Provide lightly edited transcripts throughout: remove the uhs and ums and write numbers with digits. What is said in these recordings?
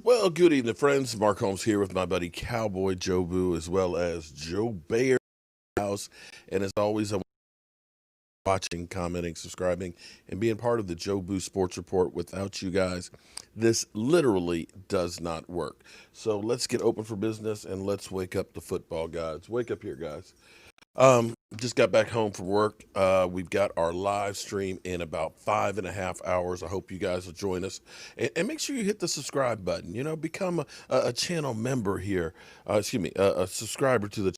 Well, good evening, friends. Mark Holmes here with my buddy Cowboy Joe Boo, as well as Joe Bear in the house. And as always, I'm watching, commenting, subscribing, and being part of the Joe Boo Sports Report. Without you guys, this literally does not work. So let's get open for business and let's wake up the football gods. Wake up here, guys. Just got back home from work. We've got our live stream in about 5.5 hours. I hope you guys will join us, and make sure you hit the subscribe button. Become a channel member here. A subscriber to the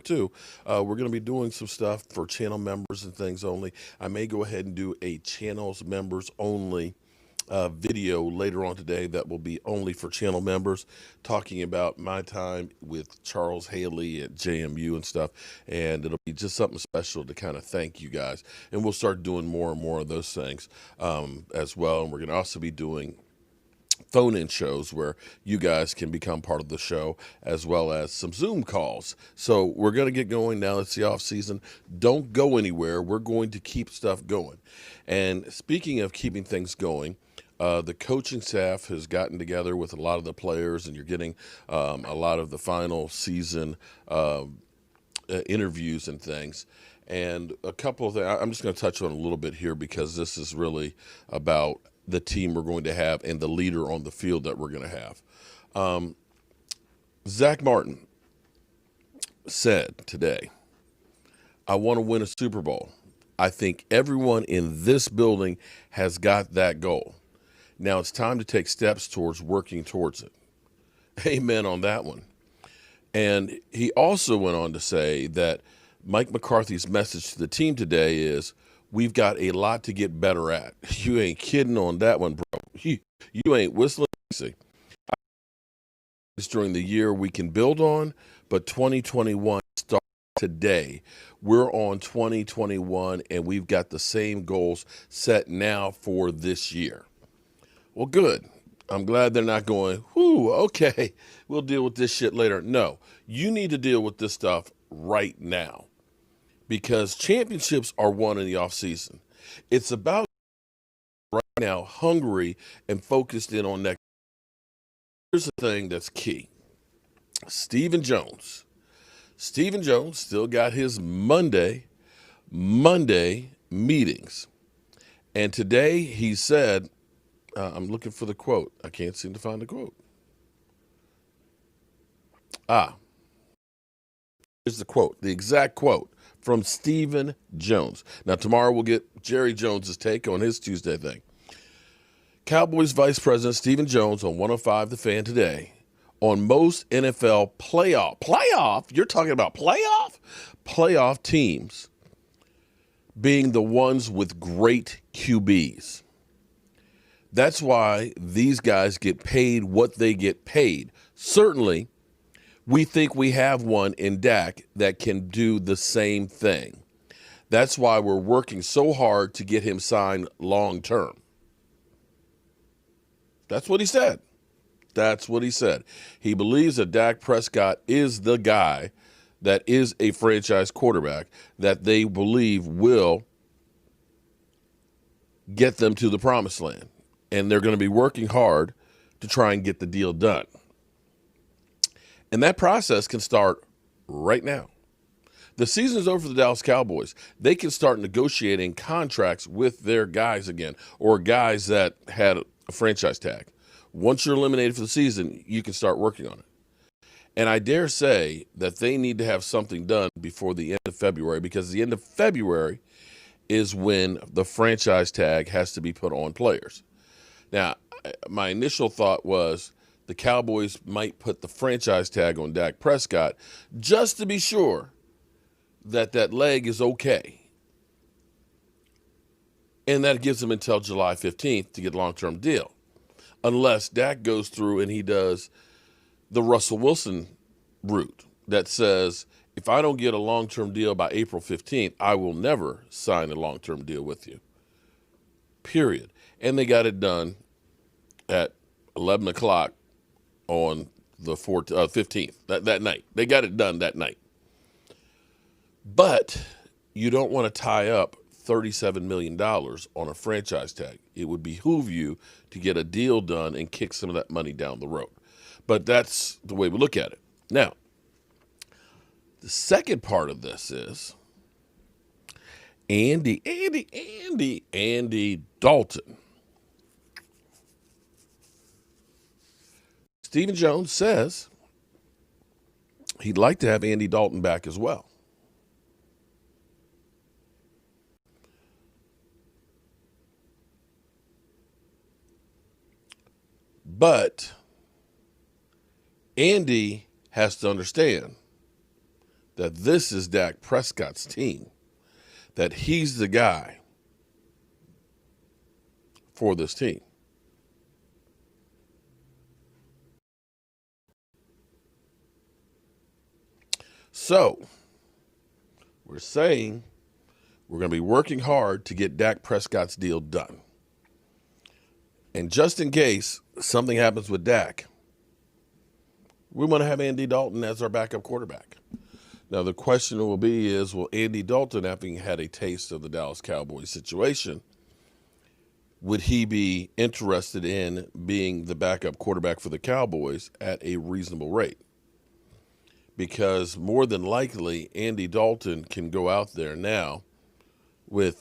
too. We're going to be doing some stuff for channel members and things only. I may go ahead and do a channels members only video later on today that will be only for channel members, talking about my time with Charles Haley at JMU and stuff. And it'll be just something special to kind of thank you guys. And we'll start doing more and more of those things as well. And we're going to also be doing phone-in shows where you guys can become part of the show, as well as some Zoom calls. So we're going to get going now. It's the off season. Don't go anywhere. We're going to keep stuff going. And speaking of keeping things going, the coaching staff has gotten together with a lot of the players, and you're getting a lot of the final season interviews and things. And a couple of things I'm just going to touch on a little bit here, because this is really about the team we're going to have and the leader on the field that we're going to have. Zach Martin said today, I want to win a Super Bowl. I think everyone in this building has got that goal. Now it's time to take steps towards working towards it. Amen on that one. And he also went on to say that Mike McCarthy's message to the team today is, we've got a lot to get better at. You ain't kidding on that one, bro. You ain't whistling. It's during the year we can build on, but 2021 starts today. We're on 2021, and we've got the same goals set now for this year. Well, good. I'm glad they're not going, whoo, okay, we'll deal with this shit later. No, you need to deal with this stuff right now, because championships are won in the offseason. It's about right now hungry and focused in on next. Here's the thing that's key. Stephen Jones still got his Monday meetings. And today he said, I'm looking for the quote. I can't seem to find the quote. Here's the quote, the exact quote from Stephen Jones. Now, tomorrow we'll get Jerry Jones's take on his Tuesday thing. Cowboys Vice President Stephen Jones on 105 The Fan today on most NFL playoff, you're talking about playoff teams being the ones with great QBs. That's why these guys get paid what they get paid. Certainly, we think we have one in Dak that can do the same thing. That's why we're working so hard to get him signed long term. That's what he said. He believes that Dak Prescott is the guy that is a franchise quarterback that they believe will get them to the promised land. And they're going to be working hard to try and get the deal done. And that process can start right now. The season's over for the Dallas Cowboys. They can start negotiating contracts with their guys again, or guys that had a franchise tag. Once you're eliminated for the season, you can start working on it. And I dare say that they need to have something done before the end of February, because the end of February is when the franchise tag has to be put on players. Now, my initial thought was the Cowboys might put the franchise tag on Dak Prescott just to be sure that that leg is okay. And that gives them until July 15th to get a long-term deal. Unless Dak goes through and he does the Russell Wilson route that says, if I don't get a long-term deal by April 15th, I will never sign a long-term deal with you. Period. And they got it done at 11 o'clock on the 15th, that night. They got it done that night. But you don't want to tie up $37 million on a franchise tag. it would behoove you to get a deal done and kick some of that money down the road. But that's the way we look at it. Now, the second part of this is Andy Dalton. Stephen Jones says he'd like to have Andy Dalton back as well. But Andy has to understand that this is Dak Prescott's team, that he's the guy for this team. So we're saying we're going to be working hard to get Dak Prescott's deal done. And just in case something happens with Dak, we want to have Andy Dalton as our backup quarterback. Now, the question will Andy Dalton, having had a taste of the Dallas Cowboys situation, would he be interested in being the backup quarterback for the Cowboys at a reasonable rate? Because more than likely, Andy Dalton can go out there now when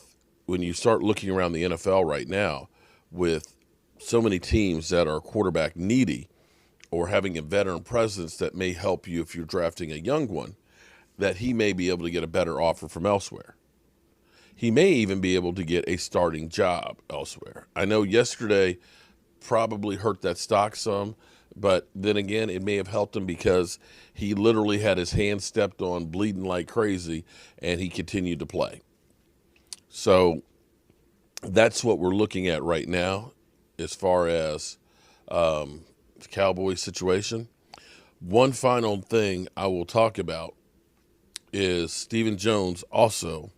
you start looking around the NFL right now, with so many teams that are quarterback needy or having a veteran presence that may help you if you're drafting a young one, that he may be able to get a better offer from elsewhere. He may even be able to get a starting job elsewhere. I know yesterday probably hurt that stock some, but then again, it may have helped him because he literally had his hand stepped on, bleeding like crazy, and he continued to play. So that's what we're looking at right now as far as the Cowboys situation. One final thing I will talk about is Stephen Jones also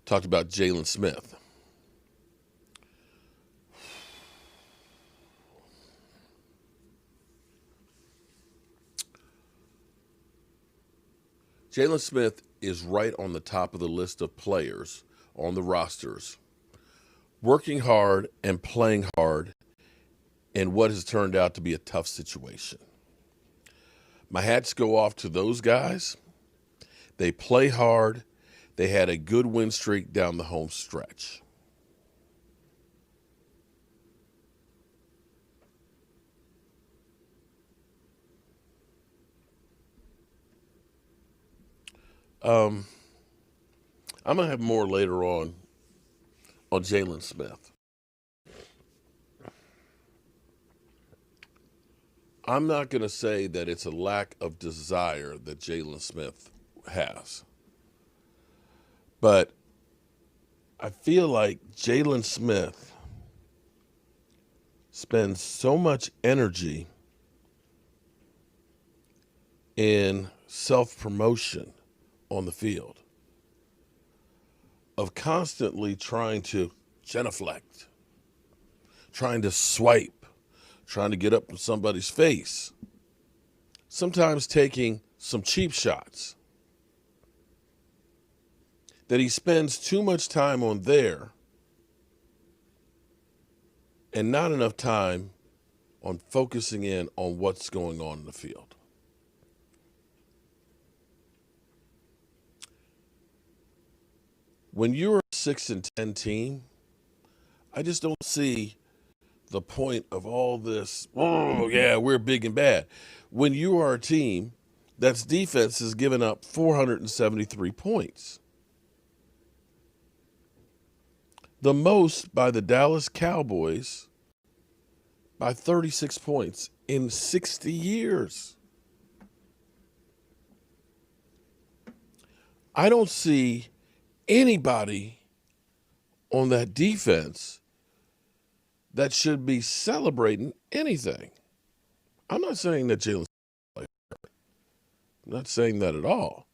talked about Jalen Smith. Jalen Smith is right on the top of the list of players on the rosters, working hard and playing hard in what has turned out to be a tough situation. My hats go off to those guys. They play hard. They had a good win streak down the home stretch. I'm going to have more later on Jalen Smith. I'm not going to say that it's a lack of desire that Jalen Smith has. But I feel like Jalen Smith spends so much energy in self-promotion on the field, of constantly trying to genuflect, trying to swipe, trying to get up in somebody's face, sometimes taking some cheap shots, that he spends too much time on there and not enough time on focusing in on what's going on in the field. When you're a 6-10 team, I just don't see the point of all this, oh, yeah, we're big and bad. When you are a team that's defense has given up 473 points, the most by the Dallas Cowboys by 36 points in 60 years. I don't see anybody on that defense that should be celebrating anything. I'm not saying that Jalen, I'm not saying that at all.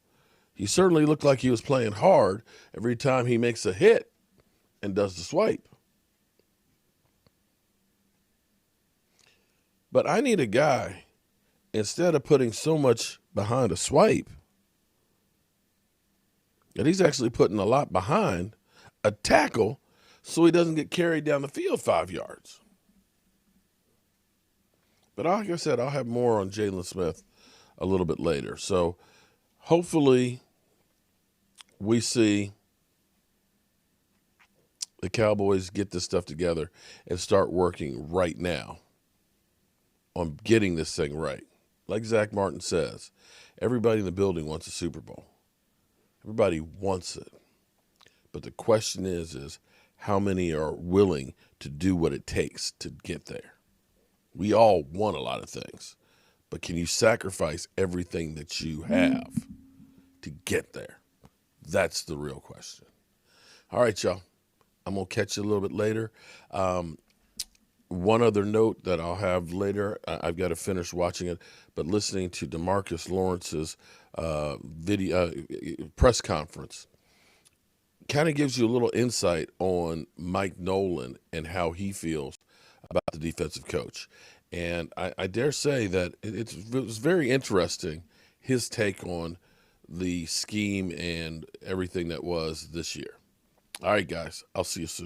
He certainly looked like he was playing hard every time he makes a hit and does the swipe. But I need a guy, instead of putting so much behind a swipe, that he's actually putting a lot behind a tackle so he doesn't get carried down the field 5 yards. But like I said, I'll have more on Jalen Smith a little bit later. So hopefully we see the Cowboys get this stuff together and start working right now on getting this thing right. Like Zach Martin says, everybody in the building wants a Super Bowl. Everybody wants it. But the question is how many are willing to do what it takes to get there? We all want a lot of things, but can you sacrifice everything that you have to get there? That's the real question. All right, y'all. I'm going to catch you a little bit later. One other note that I'll have later, I've got to finish watching it, but listening to DeMarcus Lawrence's video press conference kind of gives you a little insight on Mike Nolan and how he feels about the defensive coach. And I dare say that it was very interesting, his take on the scheme and everything that was this year. All right, guys, I'll see you soon.